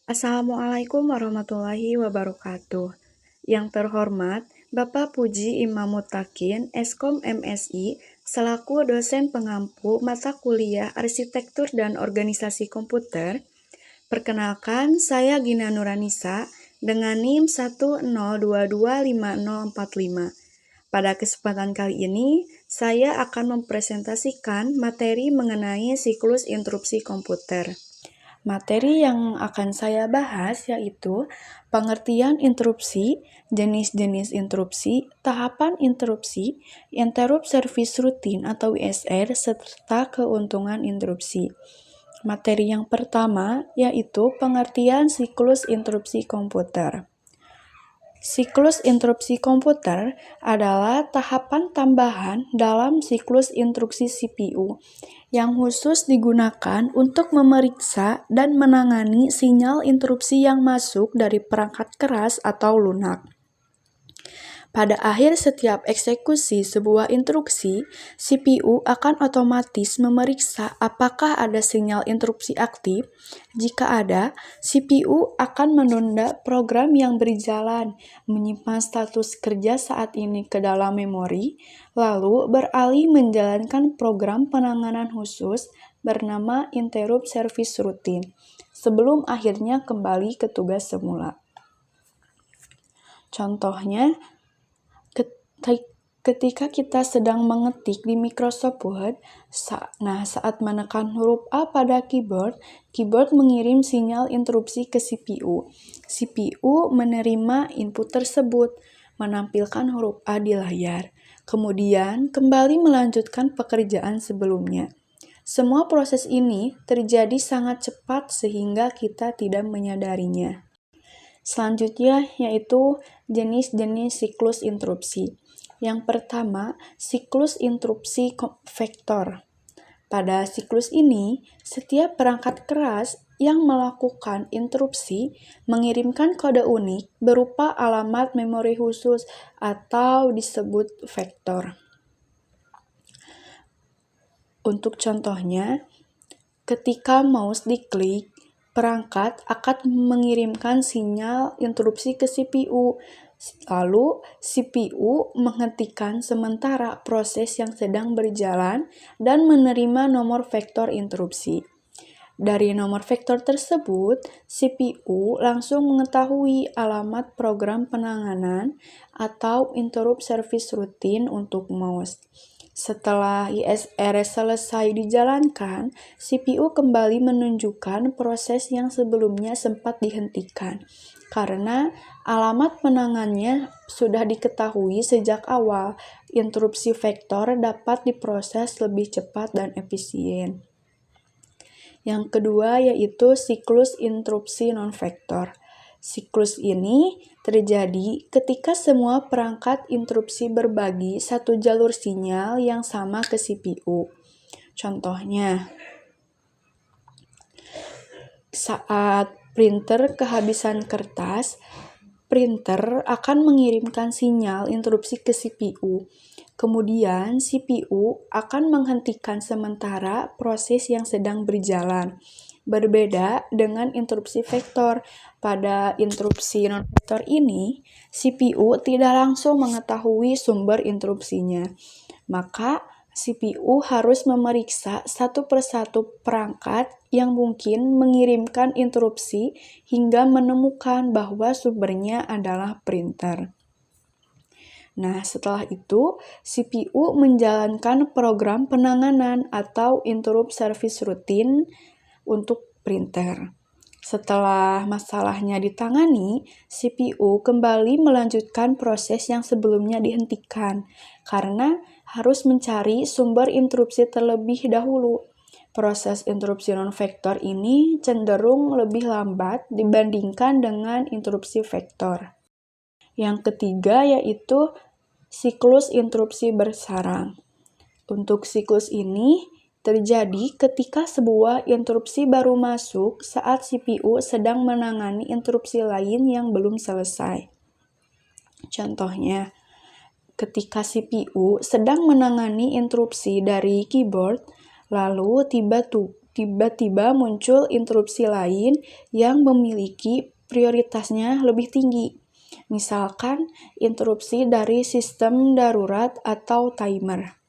Assalamualaikum warahmatullahi wabarakatuh. Yang terhormat, Bapak Puji Imam Mutakin, Eskom MSI, selaku dosen pengampu mata kuliah Arsitektur dan Organisasi Komputer. Perkenalkan, saya Gina Nuranisa dengan NIM 102250045. Pada kesempatan kali ini, saya akan mempresentasikan materi mengenai siklus interupsi komputer. Materi yang akan saya bahas yaitu pengertian interupsi, jenis-jenis interupsi, tahapan interupsi, interrupt service routine atau ISR, serta keuntungan interupsi. Materi yang pertama yaitu pengertian siklus interupsi komputer. Siklus interupsi komputer adalah tahapan tambahan dalam siklus instruksi CPU yang khusus digunakan untuk memeriksa dan menangani sinyal interupsi yang masuk dari perangkat keras atau lunak. Pada akhir setiap eksekusi sebuah instruksi, CPU akan otomatis memeriksa apakah ada sinyal interupsi aktif. Jika ada, CPU akan menunda program yang berjalan, menyimpan status kerja saat ini ke dalam memori, lalu beralih menjalankan program penanganan khusus bernama interrupt service routine, sebelum akhirnya kembali ke tugas semula. Contohnya, ketika kita sedang mengetik di Microsoft Word, saat menekan huruf A pada keyboard mengirim sinyal interupsi ke CPU. CPU menerima input tersebut, menampilkan huruf A di layar, kemudian kembali melanjutkan pekerjaan sebelumnya. Semua proses ini terjadi sangat cepat sehingga kita tidak menyadarinya. Selanjutnya yaitu jenis-jenis siklus interupsi. Yang pertama, siklus interupsi vektor. Pada siklus ini, setiap perangkat keras yang melakukan interupsi mengirimkan kode unik berupa alamat memori khusus atau disebut vektor. Untuk contohnya, ketika mouse diklik, perangkat akan mengirimkan sinyal interupsi ke CPU. Lalu, CPU menghentikan sementara proses yang sedang berjalan dan menerima nomor vektor interupsi. Dari nomor vektor tersebut, CPU langsung mengetahui alamat program penanganan atau interrupt service routine untuk mouse. Setelah ISR selesai dijalankan, CPU kembali menunjukkan proses yang sebelumnya sempat dihentikan, karena alamat penanganannya sudah diketahui sejak awal. Interupsi vektor dapat diproses lebih cepat dan efisien. Yang kedua yaitu siklus interupsi non-vektor. Siklus ini terjadi ketika semua perangkat interupsi berbagi satu jalur sinyal yang sama ke CPU. Contohnya, saat printer kehabisan kertas, printer akan mengirimkan sinyal interupsi ke CPU. Kemudian, CPU akan menghentikan sementara proses yang sedang berjalan. Berbeda dengan interupsi vektor. Pada interupsi non-vektor ini, CPU tidak langsung mengetahui sumber interupsinya. Maka, CPU harus memeriksa satu persatu perangkat yang mungkin mengirimkan interupsi hingga menemukan bahwa sumbernya adalah printer. Nah, setelah itu, CPU menjalankan program penanganan atau interrupt service routine untuk printer. Setelah masalahnya ditangani, CPU kembali melanjutkan proses yang sebelumnya dihentikan, karena harus mencari sumber interupsi terlebih dahulu. Proses interupsi non-vektor ini cenderung lebih lambat dibandingkan dengan interupsi vektor. Yang ketiga yaitu siklus interupsi bersarang. Untuk siklus ini terjadi ketika sebuah interupsi baru masuk saat CPU sedang menangani interupsi lain yang belum selesai. Contohnya, ketika CPU sedang menangani interupsi dari keyboard, lalu tiba-tiba muncul interupsi lain yang memiliki prioritasnya lebih tinggi. Misalkan interupsi dari sistem darurat atau timer.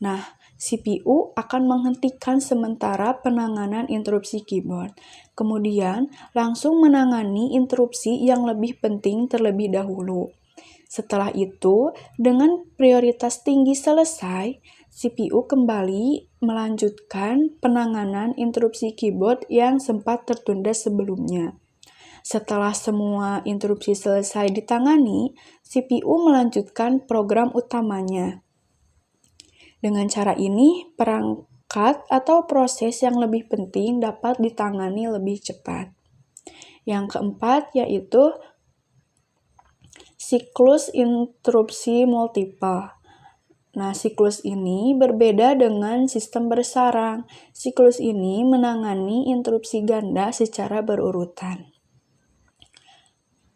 Nah, CPU akan menghentikan sementara penanganan interupsi keyboard. Kemudian, langsung menangani interupsi yang lebih penting terlebih dahulu. Setelah itu, dengan prioritas tinggi selesai, CPU kembali melanjutkan penanganan interupsi keyboard yang sempat tertunda sebelumnya. Setelah semua interupsi selesai ditangani, CPU melanjutkan program utamanya. Dengan cara ini, perangkat atau proses yang lebih penting dapat ditangani lebih cepat. Yang keempat yaitu siklus interupsi multiple. Nah, siklus ini berbeda dengan sistem bersarang. Siklus ini menangani interupsi ganda secara berurutan.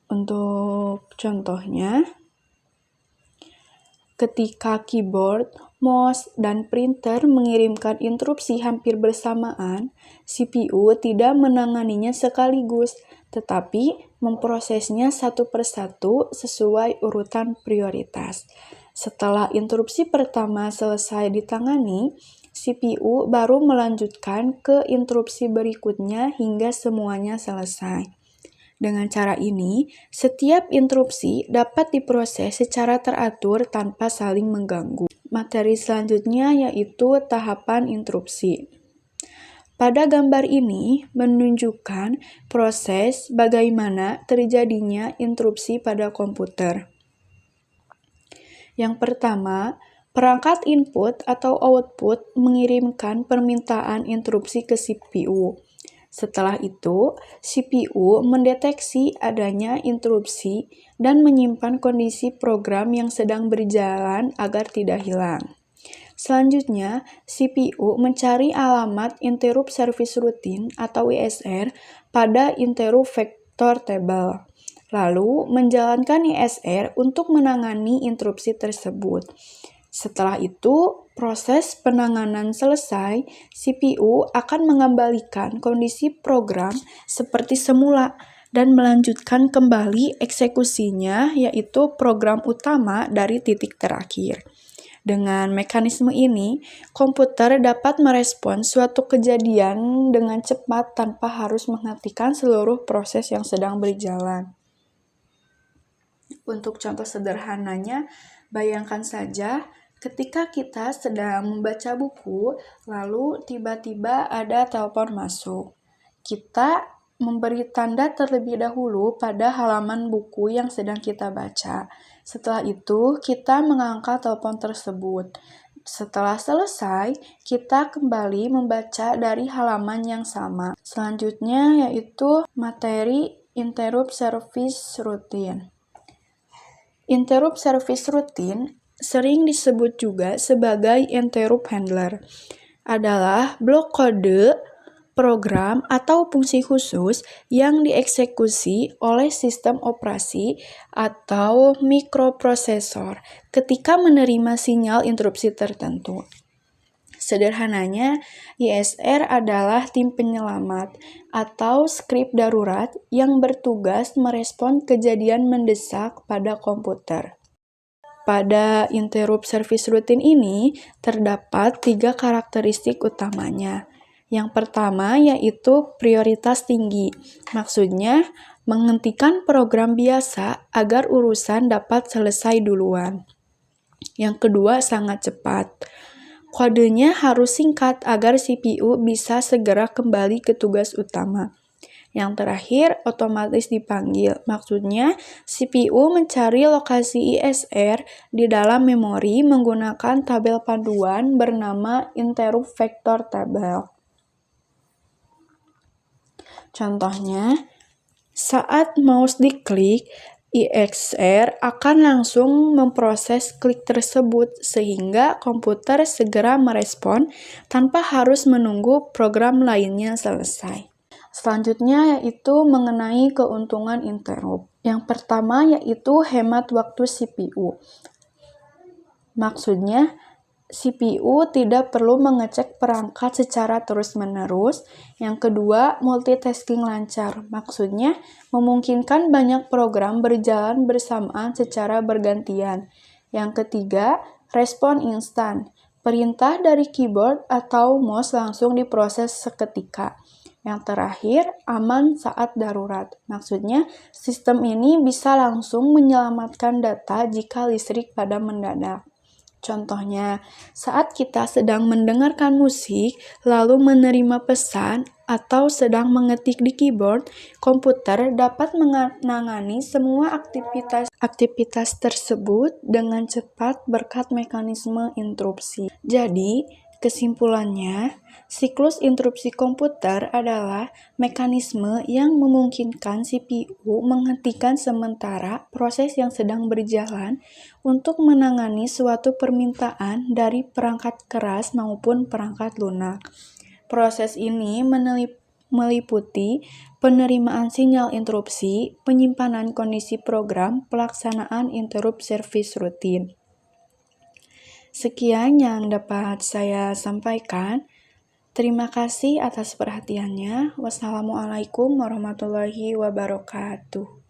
Untuk contohnya, ketika keyboard, mouse, dan printer mengirimkan interupsi hampir bersamaan, CPU tidak menanganinya sekaligus, tetapi memprosesnya satu persatu sesuai urutan prioritas. Setelah interupsi pertama selesai ditangani, CPU baru melanjutkan ke interupsi berikutnya hingga semuanya selesai. Dengan cara ini, setiap interupsi dapat diproses secara teratur tanpa saling mengganggu. Materi selanjutnya yaitu tahapan interupsi. Pada gambar ini menunjukkan proses bagaimana terjadinya interupsi pada komputer. Yang pertama, perangkat input atau output mengirimkan permintaan interupsi ke CPU. Setelah itu, CPU mendeteksi adanya interupsi dan menyimpan kondisi program yang sedang berjalan agar tidak hilang. Selanjutnya, CPU mencari alamat interrupt service routine atau ISR pada interrupt vector table. Lalu, menjalankan ISR untuk menangani interupsi tersebut. Setelah itu, proses penanganan selesai, CPU akan mengembalikan kondisi program seperti semula dan melanjutkan kembali eksekusinya, yaitu program utama dari titik terakhir. Dengan mekanisme ini, komputer dapat merespon suatu kejadian dengan cepat tanpa harus menghentikan seluruh proses yang sedang berjalan. Untuk contoh sederhananya, bayangkan saja ketika kita sedang membaca buku, lalu tiba-tiba ada telepon masuk. Kita memberi tanda terlebih dahulu pada halaman buku yang sedang kita baca. Setelah itu, kita mengangkat telepon tersebut. Setelah selesai, kita kembali membaca dari halaman yang sama. Selanjutnya yaitu materi interrupt service routine. Interrupt service routine sering disebut juga sebagai interrupt handler, adalah blok kode, program, atau fungsi khusus yang dieksekusi oleh sistem operasi atau mikroprosesor ketika menerima sinyal interupsi tertentu. Sederhananya, ISR adalah tim penyelamat atau skrip darurat yang bertugas merespon kejadian mendesak pada komputer. Pada interrupt service routine ini, terdapat 3 karakteristik utamanya. Yang pertama yaitu prioritas tinggi. Maksudnya, menghentikan program biasa agar urusan dapat selesai duluan. Yang kedua, sangat cepat. Kodenya harus singkat agar CPU bisa segera kembali ke tugas utama. Yang terakhir, otomatis dipanggil. Maksudnya, CPU mencari lokasi ISR di dalam memori menggunakan tabel panduan bernama interrupt vector table. Contohnya, saat mouse diklik, ISR akan langsung memproses klik tersebut sehingga komputer segera merespon tanpa harus menunggu program lainnya selesai. Selanjutnya yaitu mengenai keuntungan interrupt. Yang pertama yaitu hemat waktu CPU. Maksudnya, CPU tidak perlu mengecek perangkat secara terus-menerus. Yang kedua, multitasking lancar. Maksudnya, memungkinkan banyak program berjalan bersamaan secara bergantian. Yang ketiga, respon instan. Perintah dari keyboard atau mouse langsung diproses seketika. Yang terakhir, aman saat darurat. Maksudnya, sistem ini bisa langsung menyelamatkan data jika listrik padam mendadak. Contohnya, saat kita sedang mendengarkan musik, lalu menerima pesan, atau sedang mengetik di keyboard, komputer dapat menangani semua aktivitas tersebut dengan cepat berkat mekanisme interupsi. Jadi, kesimpulannya, siklus interupsi komputer adalah mekanisme yang memungkinkan CPU menghentikan sementara proses yang sedang berjalan untuk menangani suatu permintaan dari perangkat keras maupun perangkat lunak. Proses ini meliputi penerimaan sinyal interupsi, penyimpanan kondisi program, pelaksanaan interrupt service rutin. Sekian yang dapat saya sampaikan. Terima kasih atas perhatiannya. Wassalamualaikum warahmatullahi wabarakatuh.